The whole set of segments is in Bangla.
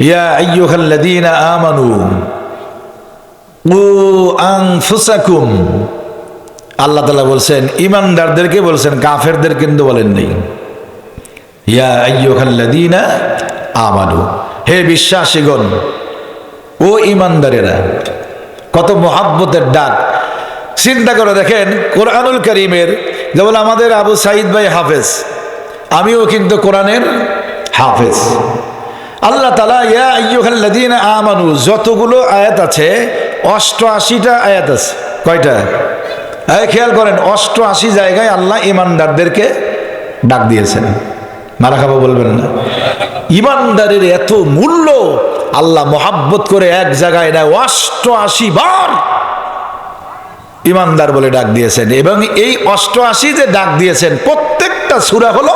ইয়া আইয়ুহাল্লাযীনা আমানু কু আনফুসাকুম, আল্লাহ তাআলা বলছেন ঈমানদারদেরকে বলছেন, কাফেরদের কিন্তু বলেন নাই। ইয়া আইয়ুহাল্লাযীনা আমানু, হে বিশ্বাসীগণ, ও ঈমানদারেরা। কত মহব্বতের ডাক! চিন্তা করে দেখেন, কোরআনুল কারীমের, যেমন আমাদের আবু সাঈদ ভাই হাফেজ, আমিও কিন্তু কোরআনের হাফেজ। আল্লাহ তাআলা ইয়া আইয়ুহাল্লাযীনা আমানু যতগুলো আয়াত আছে 88টা আয়াত আছে। কয়টা? খেয়াল করেন, 88 জায়গায় আল্লাহ ঈমানদারদেরকে ডাক দিয়েছেন। মারহাবা বলবেন না? ঈমানদারের এত মূল্য আল্লাহ মহাব্বত করে এক জায়গায় না 88 বার ঈমানদার বলে ডাক দিয়েছেন। এবং এই 88 যে ডাক দিয়েছেন প্রত্যেকটা সূরা হলো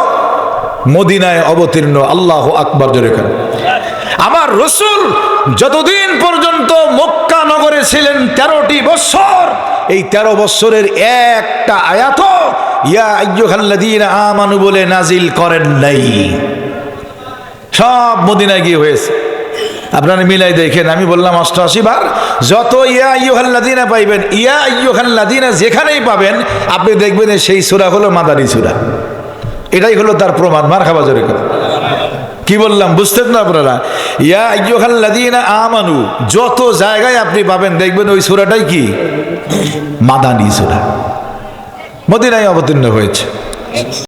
মদিনায় অবতীর্ণ। আল্লাহু আকবার জোরে বলেন। আমার রাসূল যতদিন পর্যন্ত মক্কা নগরে ছিলেন 13টি বছর, এই 13 বছরের একটা আয়াতও ইয়া আইয়ুহাল্লাযীনা আমানু বলে নাজিল করেন নাই। সব মদিনায় গিয়ে হয়েছে। আপনারা মিলাই দেখেন, আমি বললাম 88 বার। যত ইয়া আইয়ুহাল্লাযীনা পাইবেন, ইয়া আইয়ুহাল্লাযীনা যেখানেই পাবেন আপনি দেখবেন সেই সূরা হলো মাদানী সূরা। এটাই হলো তার প্রমাণ। মারহাবা জোরে করে। কি বললাম বুঝতেন না আপনারা? ইয়া আইয়ুহাল্লাযীনা আমানু যত জায়গায় আপনি পাবেন দেখবেন ওই সূরাটাই কি? মাদানী সূরা, মদিনায় অবতীর্ণ হয়েছে।